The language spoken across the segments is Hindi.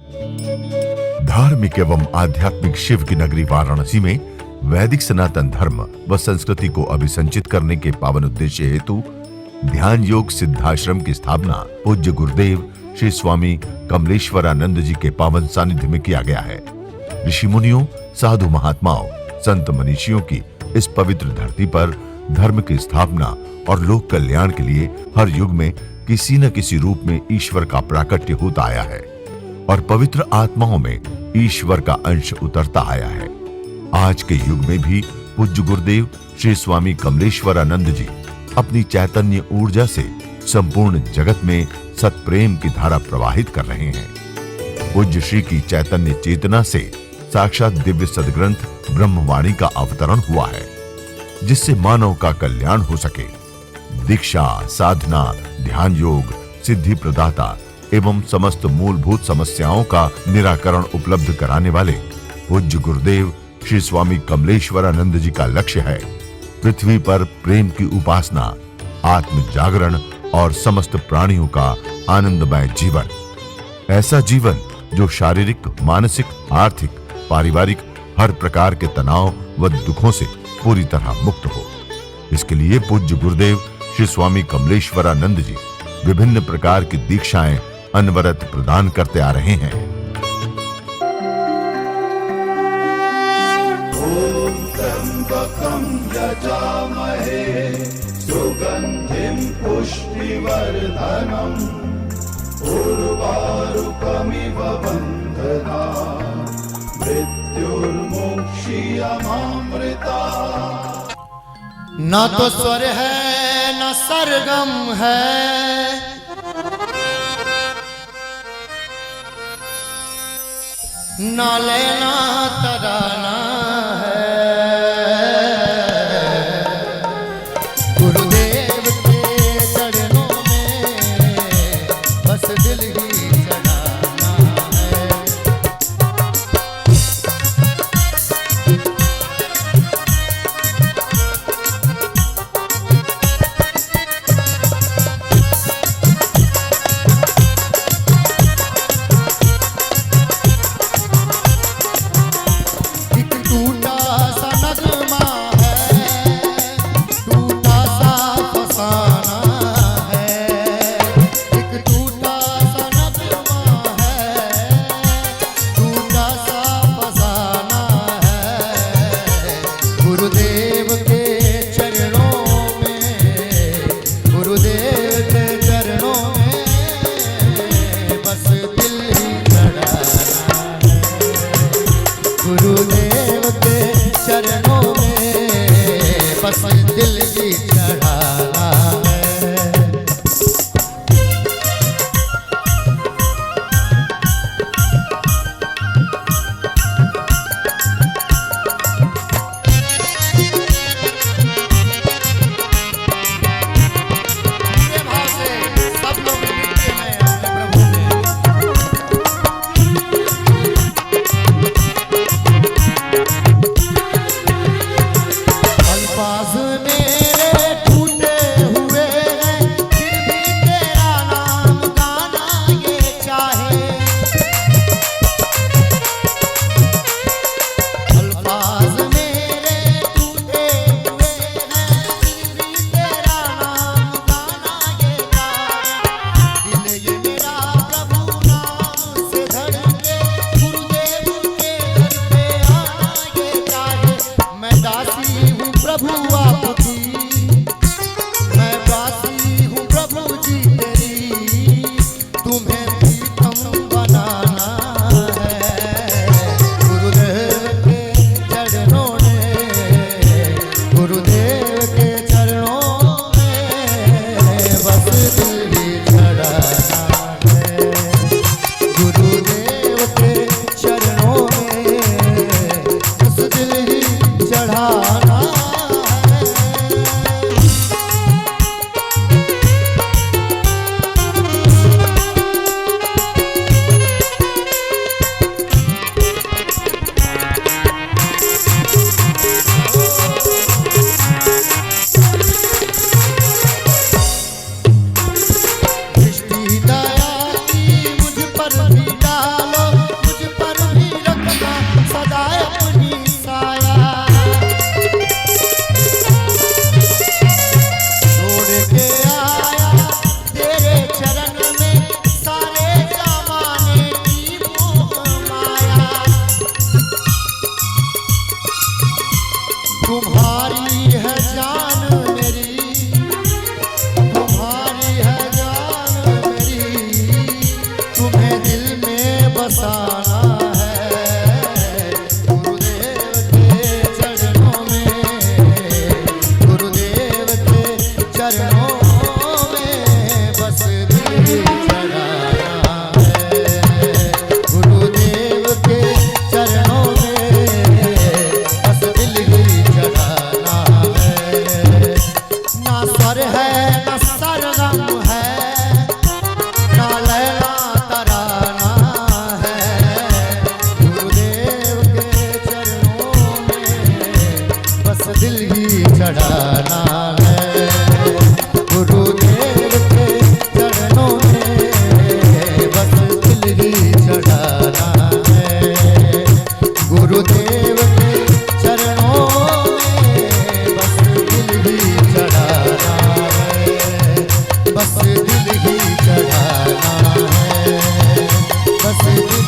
धार्मिक एवं आध्यात्मिक शिव की नगरी वाराणसी में वैदिक सनातन धर्म व संस्कृति को अभिसंचित करने के पावन उद्देश्य हेतु ध्यान योग सिद्धाश्रम की स्थापना पूज्य गुरुदेव श्री स्वामी कमलेश्वरानंद जी के पावन सानिध्य में किया गया है। ऋषि मुनियों, साधु महात्माओं, संत मनीषियों की इस पवित्र धरती पर धर्म की स्थापना और लोक कल्याण के लिए हर युग में किसी न किसी रूप में ईश्वर का प्राकट्य होता आया है और पवित्र आत्माओं में ईश्वर का अंश उतरता आया है। आज के युग में भी पूज्य गुरुदेव श्री स्वामी कमलेश्वरानंद जी अपनी चैतन्य ऊर्जा से संपूर्ण जगत में सत्प्रेम की धारा प्रवाहित कर रहे हैं। पूज्य श्री की चैतन्य चेतना से साक्षात दिव्य सदग्रंथ ब्रह्मवाणी का अवतरण हुआ है, जिससे मानव का कल्याण हो सके। दीक्षा, साधना, ध्यान योग, सिद्धि प्रदाता एवं समस्त मूलभूत समस्याओं का निराकरण उपलब्ध कराने वाले पूज्य गुरुदेव श्री स्वामी कमलेश्वरानंद जी का लक्ष्य है पृथ्वी पर प्रेम की उपासना, आत्म जागरण और समस्त प्राणियों का आनंदमय जीवन। ऐसा जीवन जो शारीरिक, मानसिक, आर्थिक, पारिवारिक हर प्रकार के तनाव व दुखों से पूरी तरह मुक्त हो। इसके लिए पूज्य गुरुदेव श्री स्वामी कमलेश्वरानंद जी विभिन्न प्रकार की दीक्षाएं अनवरत प्रदान करते आ रहे हैं। ओम त्र्यंबकं यजामहे सुगंधिं पुष्टिवर्धनम् उर्वारुकमिव बन्धनात् मृत्युर्मुक्षीयमामृता। न तो स्वर है न सरगम है, न लेना तराना है। गुरुदेव के चरणों में बस दिल ही चढ़ाना है। एक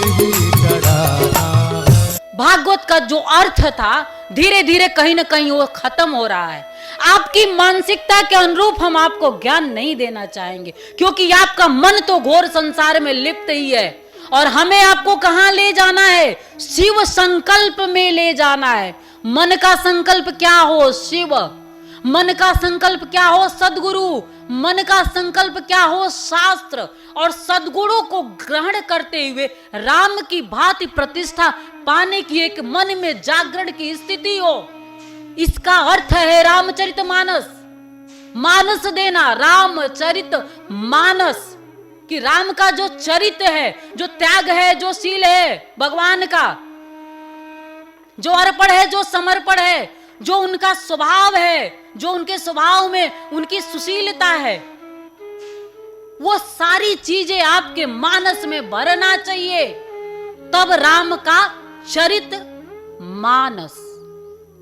दिल ही चढ़ाना है। भागवत का जो अर्थ था धीरे धीरे कहीं ना कहीं वो खत्म हो रहा है। आपकी मानसिकता के अनुरूप हम आपको ज्ञान नहीं देना चाहेंगे, क्योंकि आपका मन तो घोर संसार में लिप्त ही है। और हमें आपको कहां ले जाना है? शिव संकल्प में ले जाना है। मन का संकल्प क्या हो? शिव। मन का संकल्प क्या हो? सद्गुरु। मन का संकल्प क्या हो? शास्त्र। और सद्गुरु को ग्रहण करते हुए राम की भांति प्रतिष्ठा पाने की एक मन में जागरण की स्थिति हो। इसका अर्थ है रामचरितमानस। मानस देना, रामचरितमानस, कि राम का जो चरित्र है, जो त्याग है, जो शील है भगवान का, जो अर्पण है, जो समर्पण है, जो उनका स्वभाव है, जो उनके स्वभाव में उनकी सुशीलता है, वो सारी चीजें आपके मानस में भरना चाहिए। तब राम का चरित मानस,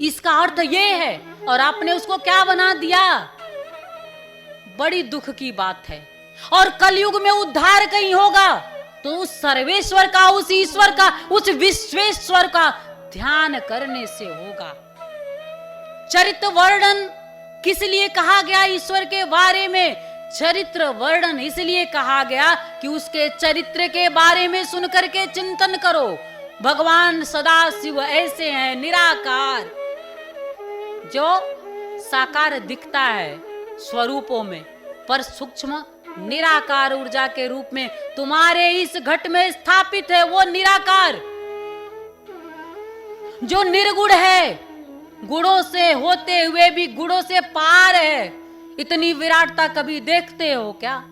इसका अर्थ ये है। और आपने उसको क्या बना दिया? बड़ी दुख की बात है। और कलयुग में उद्धार कहीं होगा तो उस सर्वेश्वर का, उस ईश्वर का, उस विश्वेश्वर का ध्यान करने से होगा। चरित्र वर्णन किस लिए कहा गया ईश्वर के बारे में? चरित्र वर्णन इसलिए कहा गया कि उसके चरित्र के बारे में सुनकर के चिंतन करो। भगवान सदा शिव ऐसे हैं, निराकार, जो साकार दिखता है स्वरूपों में, पर सूक्ष्म निराकार ऊर्जा के रूप में तुम्हारे इस घट में स्थापित है। वो निराकार जो निर्गुण है, गुणों से होते हुए भी गुणों से पार है। इतनी विराटता कभी देखते हो क्या?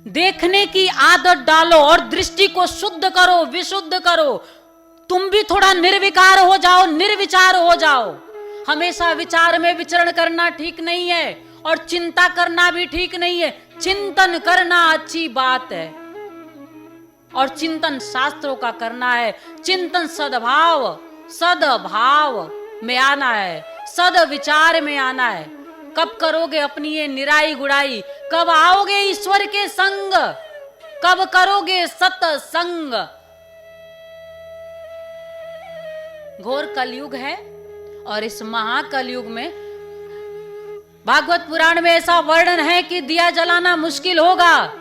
देखने की आदत डालो और दृष्टि को शुद्ध करो, विशुद्ध करो। तुम भी थोड़ा निर्विकार हो जाओ, निर्विचार हो जाओ। हमेशा विचार में विचरण करना ठीक नहीं है और चिंता करना भी ठीक नहीं है। चिंतन करना अच्छी बात है और चिंतन शास्त्रों का करना है। चिंतन सद्भाव, सद्भाव में आना है, सद विचार में आना है। कब करोगे अपनी ये निराई गुड़ाई? कब आओगे ईश्वर के संग? कब करोगे सत्संग? घोर कलयुग है और इस महाकलयुग में भागवत पुराण में ऐसा वर्णन है कि दिया जलाना मुश्किल होगा,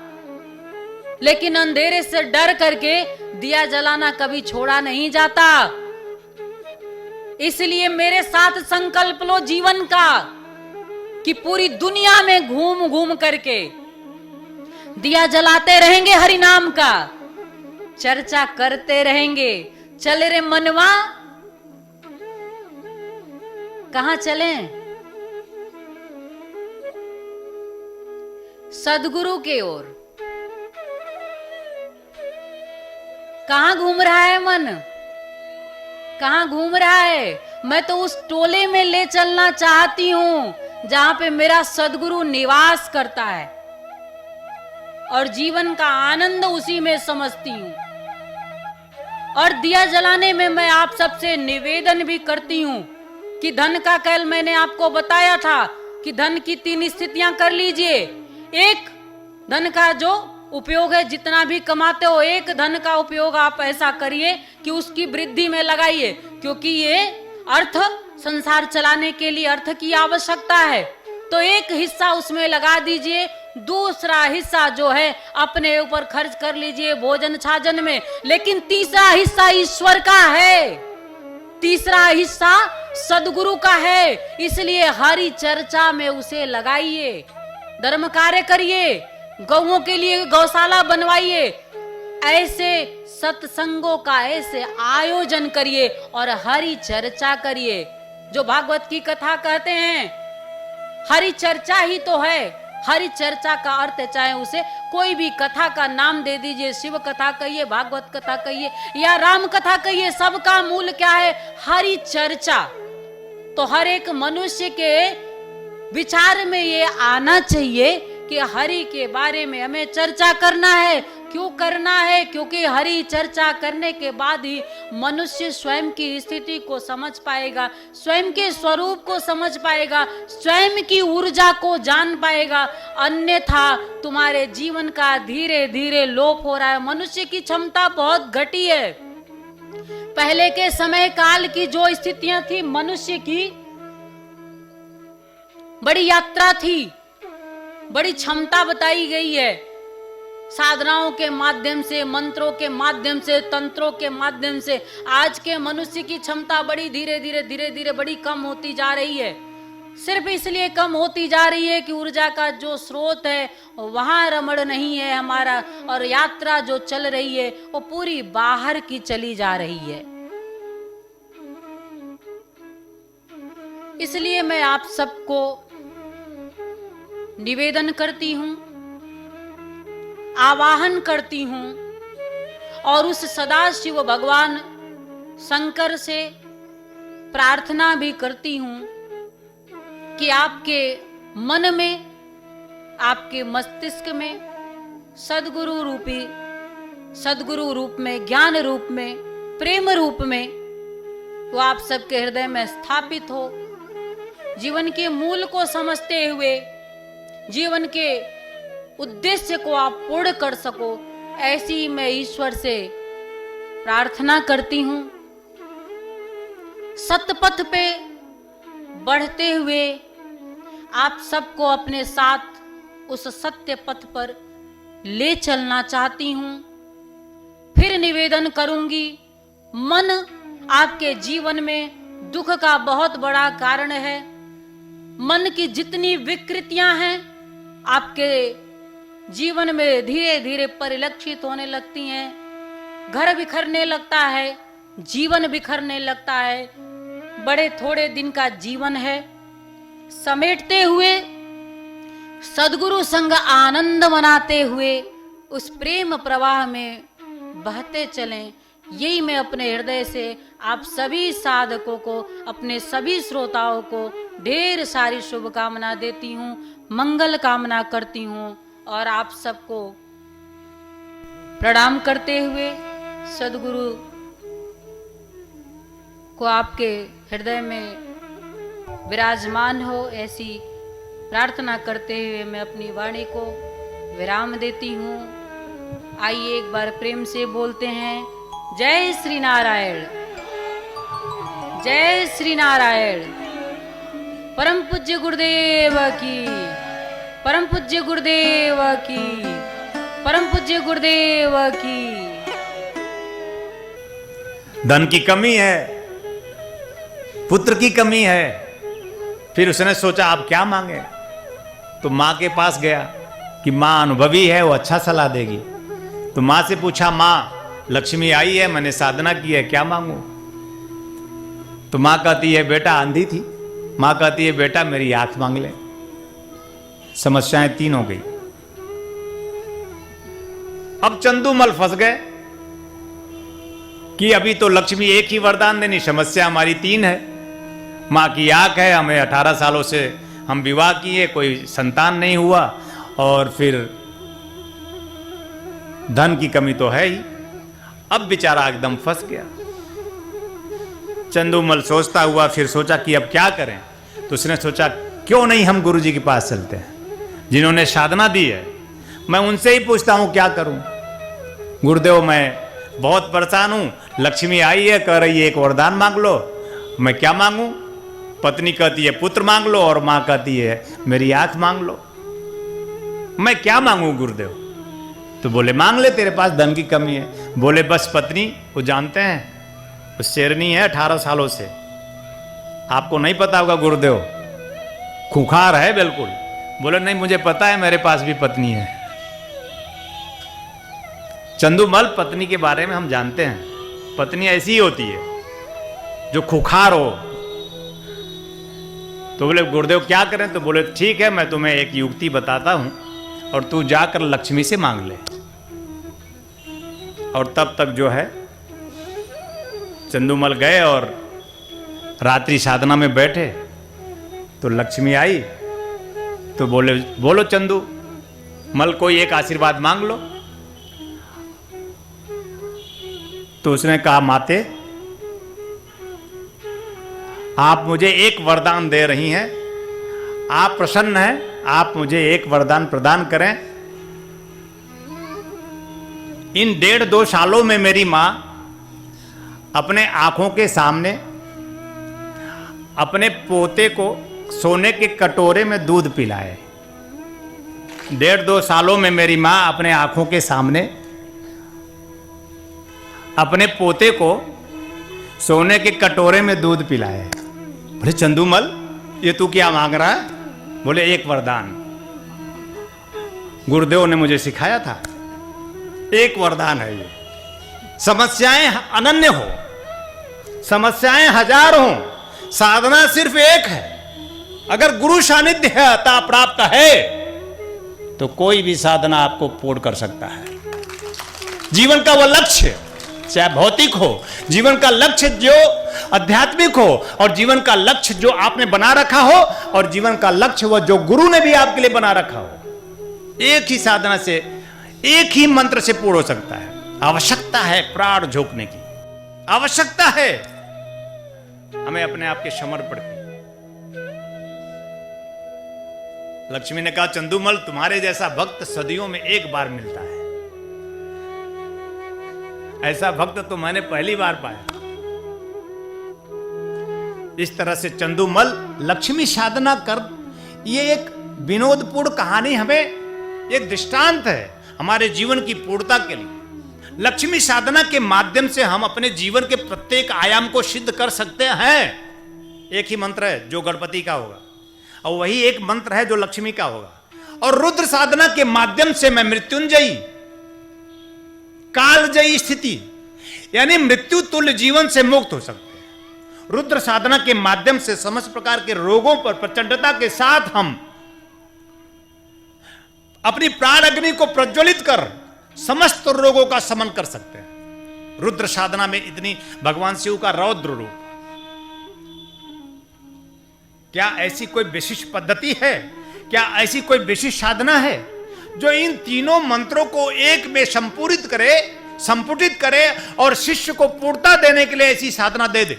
लेकिन अंधेरे से डर करके दिया जलाना कभी छोड़ा नहीं जाता। इसलिए मेरे साथ संकल्प लो जीवन का कि पूरी दुनिया में घूम घूम करके दिया जलाते रहेंगे, हरि नाम का चर्चा करते रहेंगे। चले रे मनवा, कहां चले? सदगुरु के ओर। कहां घूम रहा है मन? कहां घूम रहा है? मैं तो उस टोले में ले चलना चाहती हूं जहां पे मेरा सदगुरु निवास करता है और जीवन का आनंद उसी में समझती हूं। और दिया जलाने में मैं आप सबसे निवेदन भी करती हूं कि धन का, कल मैंने आपको बताया था कि धन की 3 स्थितियां कर लीजिए। एक, धन का जो उपयोग है, जितना भी कमाते हो, एक धन का उपयोग आप ऐसा करिए कि उसकी वृद्धि में लगाइए, क्योंकि ये अर्थ संसार चलाने के लिए अर्थ की आवश्यकता है। तो एक हिस्सा उसमें लगा दीजिए, दूसरा हिस्सा जो है अपने ऊपर खर्च कर लीजिए भोजन छाजन में। लेकिन तीसरा हिस्सा ईश्वर का है, तीसरा हिस्सा सदगुरु का है। इसलिए हरि चर्चा में उसे लगाइए, धर्म कार्य करिए, गौओं के लिए गौशाला बनवाइए, ऐसे सत्संगों का ऐसे आयोजन करिए और हरि चर्चा करिए। जो भागवत की कथा कहते हैं, हरि चर्चा ही तो है। हरि चर्चा का अर्थ चाहे उसे कोई भी कथा का नाम दे दीजिए, शिव कथा कहिए, भागवत कथा कहिए या राम कथा कहिए, सबका मूल क्या है? हरि चर्चा। तो हर एक मनुष्य के विचार में ये आना चाहिए कि हरि के बारे में हमें चर्चा करना है, क्यों करना है? क्योंकि हरि चर्चा करने के बाद ही मनुष्य स्वयं की स्थिति को समझ पाएगा, स्वयं के स्वरूप को समझ पाएगा, स्वयं की ऊर्जा को जान पाएगा। अन्यथा तुम्हारे जीवन का धीरे धीरे लोप हो रहा है। मनुष्य की क्षमता बहुत घटी है। पहले के समय काल की जो स्थितियां थी, मनुष्य की बड़ी यात्रा थी, बड़ी क्षमता बताई गई है। साधनाओं के माध्यम से, मंत्रों के माध्यम से, तंत्रों के माध्यम से आज के मनुष्य की क्षमता बड़ी धीरे धीरे बड़ी कम होती जा रही है। सिर्फ इसलिए कम होती जा रही है कि ऊर्जा का जो स्रोत है वहां रमण नहीं है हमारा, और यात्रा जो चल रही है वो पूरी बाहर की चली जा रही है। इसलिए मैं आप सबको निवेदन करती हूं, आवाहन करती हूं और उस सदाशिव भगवान शंकर से प्रार्थना भी करती हूं कि आपके मन में, आपके मस्तिष्क में सद्गुरु रूप में, ज्ञान रूप में, प्रेम रूप में वो आप सबके हृदय में स्थापित हो। जीवन के मूल को समझते हुए जीवन के उद्देश्य को आप पूर्ण कर सको, ऐसी मैं ईश्वर से प्रार्थना करती हूं। सतपथ पे बढ़ते हुए आप सबको अपने साथ उस सत्य पथ पर ले चलना चाहती हूं। फिर निवेदन करूंगी, मन आपके जीवन में दुख का बहुत बड़ा कारण है। मन की जितनी विकृतियां हैं आपके जीवन में धीरे धीरे परिलक्षित होने लगती हैं। घर बिखरने लगता है, जीवन बिखरने लगता है। बड़े थोड़े दिन का जीवन है, समेटते हुए सद्गुरु संग आनंद मनाते हुए उस प्रेम प्रवाह में बहते चलें। यही मैं अपने हृदय से आप सभी साधकों को, अपने सभी श्रोताओं को ढेर सारी शुभकामना देती हूँ, मंगल कामना करती हूँ और आप सबको प्रणाम करते हुए सद्गुरु को आपके हृदय में विराजमान हो, ऐसी प्रार्थना करते हुए मैं अपनी वाणी को विराम देती हूँ। आइए एक बार प्रेम से बोलते हैं, जय श्री नारायण, जय श्री नारायण। परम पूज्य गुरुदेव की, परम पूज्य गुरुदेव की, परम पूज्य गुरुदेव की। धन की कमी है, पुत्र की कमी है। फिर उसने सोचा अब क्या मांगे, तो माँ के पास गया कि माँ अनुभवी है, वो अच्छा सलाह देगी। तो माँ से पूछा, माँ लक्ष्मी आई है, मैंने साधना की है, क्या मांगू? तो माँ कहती है, बेटा अंधी थी। माँ कहती है, बेटा मेरी आंख मांग ले। समस्याएं तीन हो गई। अब चंदूमल फंस गए कि अभी तो लक्ष्मी एक ही वरदान देनी, समस्या हमारी तीन है। माँ की आंख है, हमें 18 सालों से हम विवाह किए, कोई संतान नहीं हुआ, और फिर धन की कमी तो है ही। अब बेचारा एकदम फंस गया। चंदूमल सोचता हुआ फिर सोचा कि अब क्या करें। तो उसने सोचा, क्यों नहीं हम गुरुजी के पास चलते हैं, जिन्होंने साधना दी है। मैं उनसे ही पूछता हूं क्या करूं। गुरुदेव मैं बहुत परेशान हूं, लक्ष्मी आई है, कह रही है एक वरदान मांग लो। मैं क्या मांगू? पत्नी कहती है पुत्र मांग लो, और माँ कहती है मेरी आंख मांग लो। मैं क्या मांगू गुरुदेव? तो बोले मांग ले, तेरे पास धन की कमी है। बोले बस पत्नी, वो जानते हैं वो शेरनी है 18 सालों से, आपको नहीं पता होगा गुरुदेव, खूंखार है बिल्कुल। बोले नहीं मुझे पता है, मेरे पास भी पत्नी है। चंदूमल पत्नी के बारे में हम जानते हैं, पत्नी ऐसी ही होती है जो खूंखार हो। तो बोले गुरुदेव क्या करें? तो बोले ठीक है, मैं तुम्हें एक युक्ति बताता हूं और तू जाकर लक्ष्मी से मांग ले। और तब तक जो है चंदूमल गए और रात्रि साधना में बैठे, तो लक्ष्मी आई। तो बोले बोलो चंदू मल, कोई एक आशीर्वाद मांग लो। तो उसने कहा, माते आप मुझे एक वरदान दे रही हैं, आप प्रसन्न हैं, आप मुझे एक वरदान प्रदान करें। इन 1.5-2 सालों में मेरी मां अपने आंखों के सामने अपने पोते को सोने के कटोरे में दूध पिलाए। 1.5-2 सालों में मेरी मां अपने आंखों के सामने अपने पोते को सोने के कटोरे में दूध पिलाए। बोले, चंदूमल ये तू क्या मांग रहा है? बोले, एक वरदान गुरुदेव ने मुझे सिखाया था, एक वरदान है ये। समस्याएं अनन्य हो, समस्याएं हजार हो, साधना सिर्फ एक है। अगर गुरु सानिध्य है, अता प्राप्त है, तो कोई भी साधना आपको पूर्ण कर सकता है। जीवन का वह लक्ष्य, चाहे भौतिक हो, जीवन का लक्ष्य जो आध्यात्मिक हो, और जीवन का लक्ष्य जो आपने बना रखा हो, और जीवन का लक्ष्य वह जो गुरु ने भी आपके लिए बना रखा हो, एक ही साधना से, एक ही मंत्र से पूर्ण हो सकता है। आवश्यकता है प्राण झोंकने की, आवश्यकता है हमें अपने आप के समर्पण की। लक्ष्मी ने कहा, चंदूमल तुम्हारे जैसा भक्त सदियों में एक बार मिलता है, ऐसा भक्त तो मैंने पहली बार पाया। इस तरह से चंदूमल लक्ष्मी साधना कर, ये एक विनोदपूर्ण कहानी हमें एक दृष्टांत है हमारे जीवन की पूर्णता के लिए। लक्ष्मी साधना के माध्यम से हम अपने जीवन के प्रत्येक आयाम को सिद्ध कर सकते हैं। एक ही मंत्र है जो गणपति का होगा, और वही एक मंत्र है जो लक्ष्मी का होगा। और रुद्र साधना के माध्यम से मैं मृत्युंजयी, कालजयी स्थिति यानी मृत्यु तुल्य जीवन से मुक्त हो सकते हैं। रुद्र साधना के माध्यम से समस्त प्रकार के रोगों पर प्रचंडता के साथ हम अपनी प्राण अग्नि को प्रज्वलित कर समस्त रोगों का शमन कर सकते हैं। रुद्र साधना में इतनी भगवान शिव का रौद्र रूप, क्या ऐसी कोई विशिष्ट पद्धति है, क्या ऐसी कोई विशिष्ट साधना है जो इन तीनों मंत्रों को एक में संपूरित करे, संपुटित करे और शिष्य को पूर्णता देने के लिए ऐसी साधना दे दे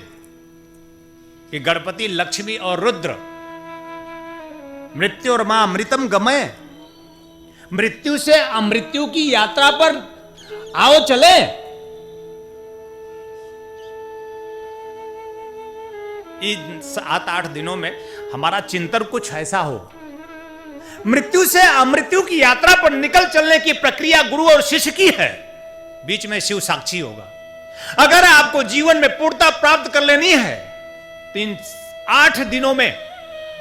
कि गणपति, लक्ष्मी और रुद्र मृत्यु और मां अमृतम गमय, मृत्यु से अमृत्यु की यात्रा पर आओ चले। इन 7-8 दिनों में हमारा चिंतन कुछ ऐसा हो, मृत्यु से अमृत्यु की यात्रा पर निकल चलने की प्रक्रिया गुरु और शिष्य की है, बीच में शिव साक्षी होगा। अगर आपको जीवन में पूर्णता प्राप्त कर लेनी है तो इन 8 दिनों में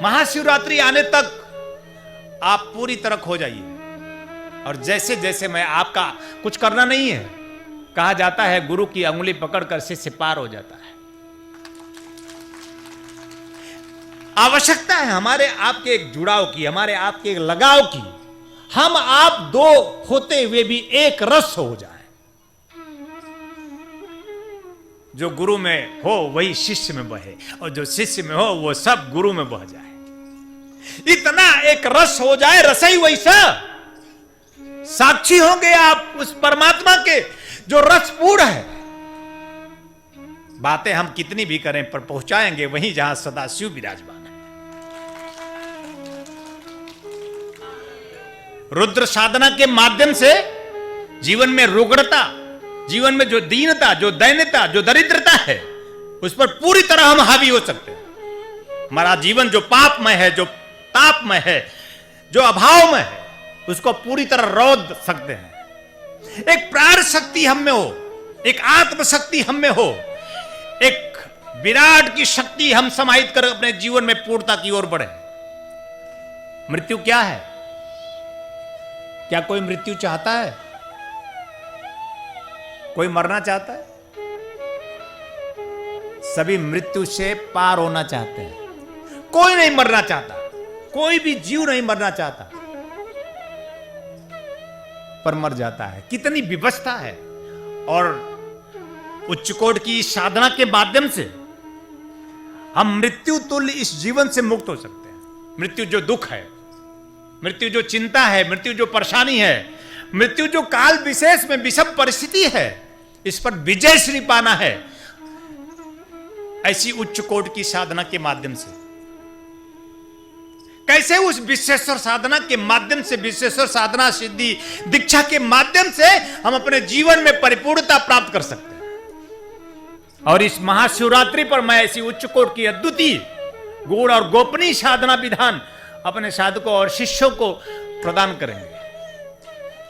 महाशिवरात्रि आने तक आप पूरी तरह खो जाइए। और जैसे जैसे मैं आपका कुछ करना नहीं है, कहा जाता है गुरु की अंगुली पकड़कर शिष्य पार हो जाता है। आवश्यकता है हमारे आपके एक जुड़ाव की, हमारे आपके एक लगाव की। हम आप दो होते हुए भी एक रस हो जाए। जो गुरु में हो वही शिष्य में बहे, और जो शिष्य में हो वो सब गुरु में बह जाए। इतना एक रस हो जाए, रसई वैसा साक्षी होंगे आप उस परमात्मा के जो रसपूर्ण है। बातें हम कितनी भी करें पर पहुंचाएंगे वहीं जहां सदा शिव विराजमान है। रुद्र साधना के माध्यम से जीवन में रुग्णता, जीवन में जो दीनता, जो दैन्यता, जो दरिद्रता है, उस पर पूरी तरह हम हावी हो सकते हैं। हमारा जीवन जो पापमय है, जो तापमय है, जो अभावमय है, उसको पूरी तरह रोध सकते हैं। एक प्राण शक्ति हम में हो, एक आत्म शक्ति हम में हो, एक विराट की शक्ति हम समाहित कर अपने जीवन में पूर्णता की ओर बढ़े। मृत्यु क्या है? क्या कोई मृत्यु चाहता है? कोई मरना चाहता है? सभी मृत्यु से पार होना चाहते हैं। कोई नहीं मरना चाहता, कोई भी जीव नहीं मरना चाहता, पर मर जाता है। कितनी विवशता है। और उच्च कोटि की साधना के माध्यम से हम मृत्यु तुल्य इस जीवन से मुक्त हो सकते हैं। मृत्यु जो दुख है, मृत्यु जो चिंता है, मृत्यु जो परेशानी है, मृत्यु जो काल विशेष में विषम परिस्थिति है, इस पर विजय श्री पाना है, ऐसी उच्च कोट की साधना के माध्यम से। कैसे उस विश्वेश्वर साधना के माध्यम से, विश्वेश्वर साधना सिद्धि दीक्षा के माध्यम से हम अपने जीवन में परिपूर्णता प्राप्त कर सकते हैं। और इस महाशिवरात्रि पर मैं ऐसी उच्च कोट की अद्वितीय गुण और गोपनीय साधना विधान अपने साधकों और शिष्यों को प्रदान करेंगे,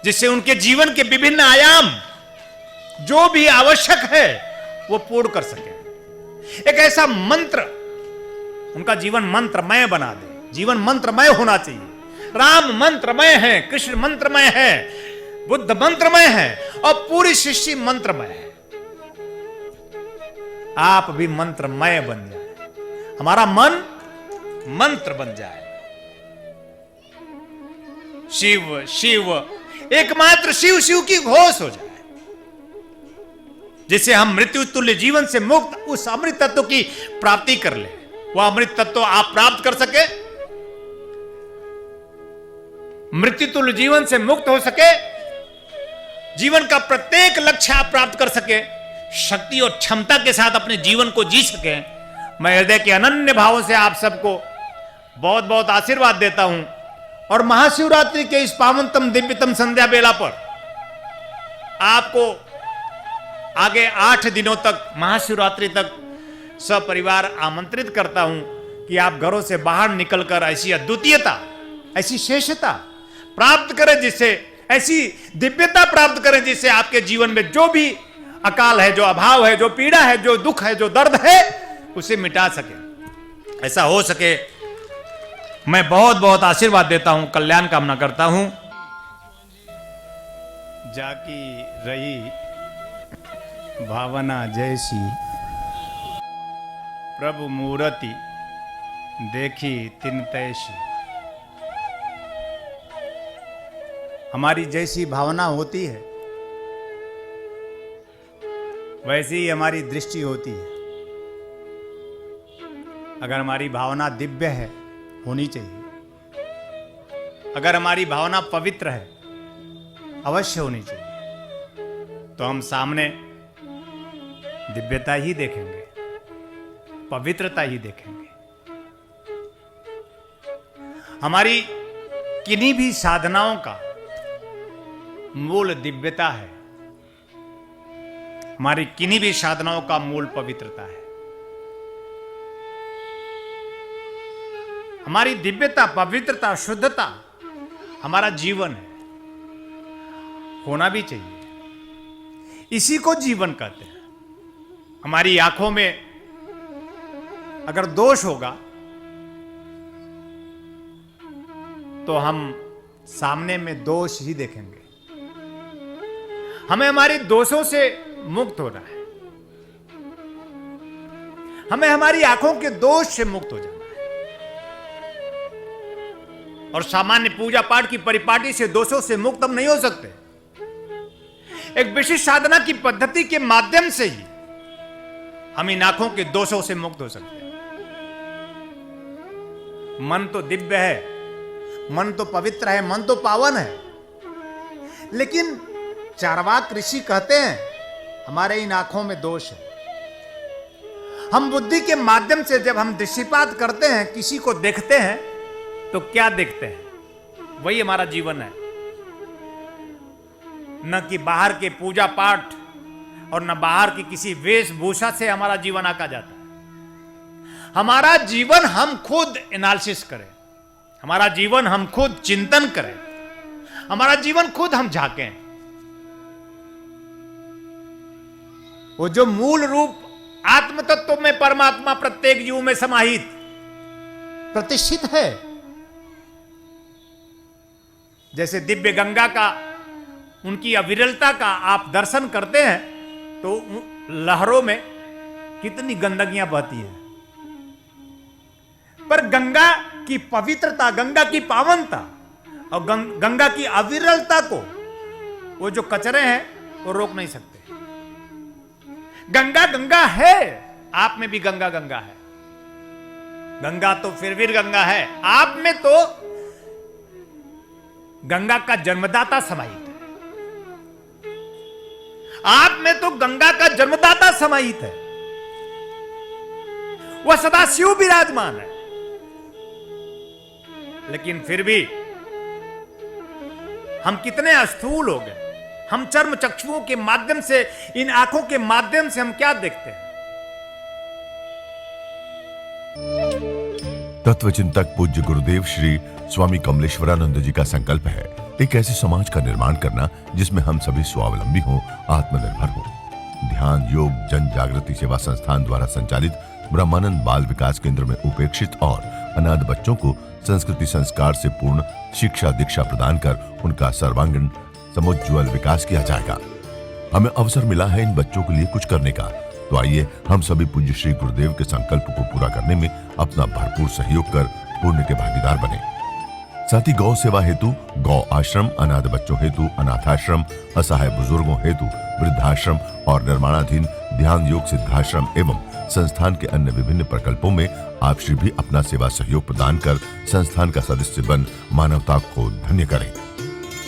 जिससे उनके जीवन के विभिन्न आयाम जो भी आवश्यक है वो पूर्ण कर सके। एक ऐसा मंत्र उनका जीवन मंत्रमय बना दे। जीवन मंत्रमय होना चाहिए। राम मंत्रमय है, कृष्ण मंत्रमय है, बुद्ध मंत्रमय है और पूरी सृष्टि मंत्रमय है। आप भी मंत्रमय बन जाए, हमारा मन मंत्र बन जाए। शिव शिव, एकमात्र शिव शिव की घोष हो जाए, जिससे हम मृत्यु तुल्य जीवन से मुक्त उस अमृत तत्व की प्राप्ति कर ले। वह अमृत तत्व आप प्राप्त कर सके, मृत्यु तुल्य जीवन से मुक्त हो सके, जीवन का प्रत्येक लक्ष्य आप प्राप्त कर सके, शक्ति और क्षमता के साथ अपने जीवन को जी सके। मैं हृदय के अनन्य भावों से आप सबको बहुत बहुत आशीर्वाद देता हूं। और महाशिवरात्रि के इस पावनतम दिव्यतम संध्या बेला पर आपको आगे 8 दिनों तक, महाशिवरात्रि तक सपरिवार आमंत्रित करता हूं कि आप घरों से बाहर निकलकर ऐसी अद्वितीयता, ऐसी शेषता प्राप्त करें, जिससे ऐसी दिव्यता प्राप्त करें जिससे आपके जीवन में जो भी अकाल है, जो अभाव है, जो पीड़ा है, जो दुख है, जो दर्द है, उसे मिटा सके। ऐसा हो सके मैं बहुत बहुत आशीर्वाद देता हूं, कल्याण कामना करता हूं। जाकी रही भावना जैसी, प्रभु मूर्ति देखी तिन तैसी। हमारी जैसी भावना होती है वैसी ही हमारी दृष्टि होती है। अगर हमारी भावना दिव्य है, होनी चाहिए, अगर हमारी भावना पवित्र है, अवश्य होनी चाहिए, तो हम सामने दिव्यता ही देखेंगे, पवित्रता ही देखेंगे। हमारी किन्हीं भी साधनाओं का मूल दिव्यता है, हमारी किन्हीं भी साधनाओं का मूल पवित्रता है। हमारी दिव्यता, पवित्रता, शुद्धता हमारा जीवन है, होना भी चाहिए। इसी को जीवन कहते हैं। हमारी आंखों में अगर दोष होगा तो हम सामने में दोष ही देखेंगे। हमें हमारे दोषों से मुक्त होना है, हमें हमारी आंखों के दोष से मुक्त हो जाना है। और सामान्य पूजा पाठ की परिपाटी से दोषों से मुक्त हम नहीं हो सकते। एक विशिष्ट साधना की पद्धति के माध्यम से ही हम इन आंखों के दोषों से मुक्त हो सकते हैं। मन तो दिव्य है, मन तो पवित्र है, मन तो पावन है, लेकिन चार्वाक ऋषि कहते हैं हमारे इन आंखों में दोष है। हम बुद्धि के माध्यम से जब हम दृष्टिपात करते हैं, किसी को देखते हैं, तो क्या देखते हैं? वही हमारा जीवन है। न कि बाहर के पूजा पाठ और न बाहर की किसी वेशभूषा से हमारा जीवन आका जाता है। हमारा जीवन हम खुद एनालिसिस करें, हमारा जीवन हम खुद चिंतन करें, हमारा जीवन खुद हम झांकें। वो जो मूल रूप आत्म तत्व में परमात्मा प्रत्येक जीव में समाहित प्रतिष्ठित है। जैसे दिव्य गंगा का, उनकी अविरलता का आप दर्शन करते हैं तो लहरों में कितनी गंदगियां बहती हैं, पर गंगा की पवित्रता, गंगा की पावनता और गंगा की अविरलता को वो जो कचरे हैं वो रोक नहीं सकते। गंगा गंगा है, आप में भी गंगा गंगा है। गंगा तो फिर भी गंगा है, आप में तो गंगा का जन्मदाता समाहित है। आप में तो गंगा का जन्मदाता समाहित है, वह सदा शिव विराजमान है। लेकिन फिर भी हम कितने अस्थूल हो गए। हम चर्म चक्षुओं के माध्यम से, इन आंखों के माध्यम से हम क्या देखते हैं। तत्वचिंतक पूज्य गुरुदेव श्री स्वामी कमलेश्वरानंद जी का संकल्प है एक ऐसे समाज का निर्माण करना जिसमें हम सभी स्वावलंबी हों, आत्मनिर्भर हों। ध्यान योग जन जागृति सेवा संस्थान द्वारा संचालित ब्रह्मानंद बाल विकास केंद्र में उपेक्षित और अनाथ बच्चों को संस्कृति संस्कार से पूर्ण शिक्षा दीक्षा प्रदान कर उनका सर्वांगीण समुज्ज्वल विकास किया जाएगा। हमें अवसर मिला है इन बच्चों के लिए कुछ करने का, तो आइए हम सभी पूज्य श्री गुरुदेव के संकल्प को पूरा करने में अपना भरपूर सहयोग कर पुण्य के भागीदार बने। साथ ही गौ सेवा हेतु गौ आश्रम, अनाथ बच्चों हेतु अनाथाश्रम, असहाय बुजुर्गों हेतु वृद्धाश्रम और निर्माणाधीन ध्यान योग सिद्धाश्रम एवं संस्थान के अन्य विभिन्न प्रकल्पों में आप श्री भी अपना सेवा सहयोग प्रदान कर संस्थान का सदस्य बन मानवता को धन्य करें।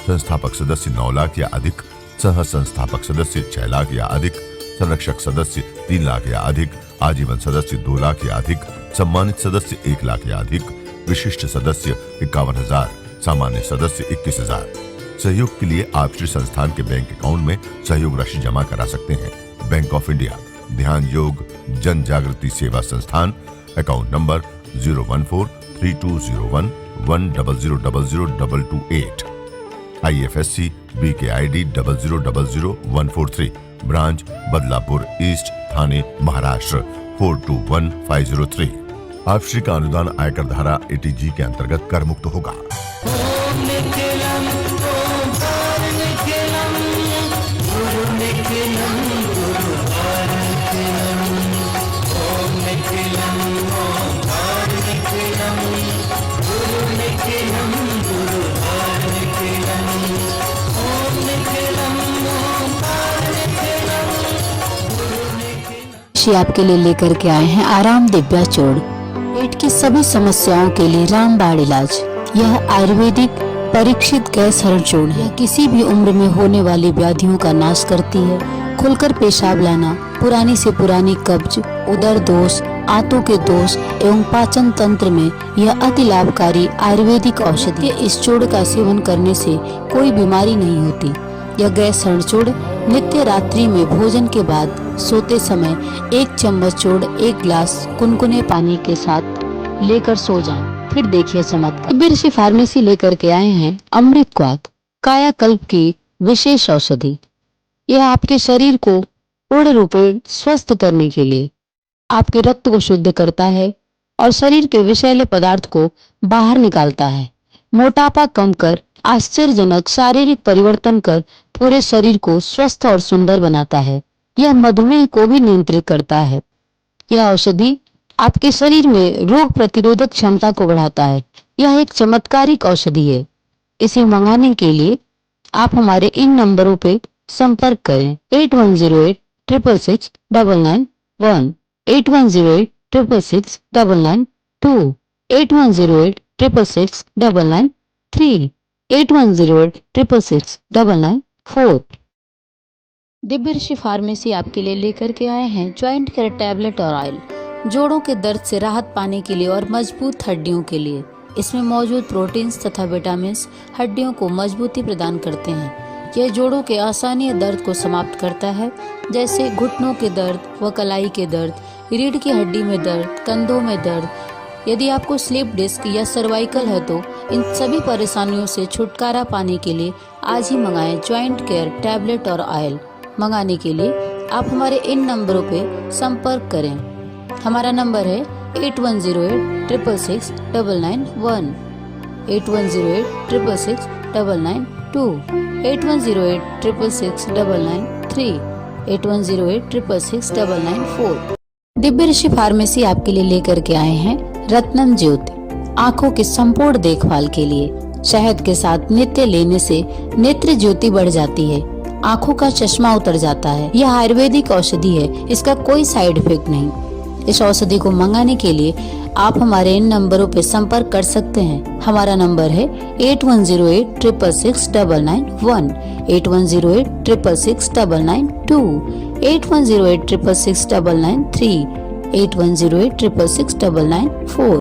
संस्थापक सदस्य 9 लाख या अधिक, सह संस्थापक सदस्य 6 लाख या अधिक, संरक्षक सदस्य 3 लाख या अधिक, आजीवन सदस्य 2 लाख या अधिक, सम्मानित सदस्य 1 लाख या अधिक, विशिष्ट सदस्य 51,000, सामान्य सदस्य 21,000। सहयोग के लिए आप श्री संस्थान के बैंक अकाउंट में सहयोग राशि जमा करा सकते हैं। बैंक ऑफ इंडिया ध्यान योग जन Jagriti Seva Sansthan, account number 014320110002228, IFSC BKID 0000143, branch Badlapur east, Thane Maharashtra 421503। आप श्री का अनुदान आयकर धारा 80G के अंतर्गत कर मुक्त होगा। आपके लिए लेकर के आए हैं आराम दिव्या चूर्ण। पेट की सभी समस्याओं के लिए रामबाण इलाज। यह आयुर्वेदिक परीक्षित गैस हरण चूर्ण है। किसी भी उम्र में होने वाली व्याधियों का नाश करती है। खुलकर पेशाब लाना, पुरानी से पुरानी कब्ज, उदर दोष, आंतों के दोष एवं पाचन तंत्र में यह अति लाभकारी आयुर्वेदिक औषधि है। इस चूर्ण का सेवन करने से कोई बीमारी नहीं होती। यह गैस हरण चूर्ण नित्य रात्रि में भोजन के बाद सोते समय 1 चम्मच चूर्ण 1 गिलास कुनकुने पानी के साथ लेकर सो जाएं। फिर देखिए चमत्कार। ऋषि फार्मेसी लेकर के आए हैं अमृत क्वाथ, कायाकल्प की विशेष औषधि। यह आपके शरीर को पूर्ण रूप से स्वस्थ करने के लिए आपके रक्त को शुद्ध करता है और शरीर के विषैले पदार्थ को बाहर निकालता है। मोटापा कम कर आश्चर्यजनक शारीरिक परिवर्तन कर पूरे शरीर को स्वस्थ और सुंदर बनाता है। यह मधुमेह को भी नियंत्रित करता है। यह औषधि आपके शरीर में रोग प्रतिरोधक क्षमता को बढ़ाता है। यह एक चमत्कारिक औषधि है। इसे मंगाने के लिए आप हमारे इन नंबरों पे संपर्क करें। 8108666991, 8108666992, 8108666993, 8108666994। दिव्य ऋषि फार्मेसी आपके लिए लेकर के आए हैं ज्वाइंट केयर टैबलेट और ऑयल। जोड़ों के दर्द से राहत पाने के लिए और मजबूत हड्डियों के लिए। इसमें मौजूद प्रोटीन्स तथा विटामिन हड्डियों को मजबूती प्रदान करते हैं। यह जोड़ों के असहनीय दर्द को समाप्त करता है, जैसे घुटनों के दर्द व कलाई के दर्द, रीढ़ की हड्डी में दर्द, कंधों में दर्द। यदि आपको स्लिप डिस्क या सर्वाइकल है तो इन सभी परेशानियों से छुटकारा पाने के लिए आज ही मंगाएं ज्वाइंट केयर टैबलेट और ऑयल। मंगाने के लिए आप हमारे इन नंबरों पे संपर्क करें। हमारा नंबर है 8108666991, 8108666992, 8108666993, 8108666994। दिव्य ऋषि फार्मेसी आपके लिए लेकर के आए हैं रत्नम ज्योति। आंखों की संपूर्ण देखभाल के लिए शहद के साथ नित्य लेने से नेत्र ज्योति बढ़ जाती है, आंखों का चश्मा उतर जाता है। यह आयुर्वेदिक औषधि है, इसका कोई साइड इफेक्ट नहीं। इस औषधि को मंगाने के लिए आप हमारे इन नंबरों पर संपर्क कर सकते हैं। हमारा नंबर है 8108666991, 8108666992, 8108666993, 8108666994।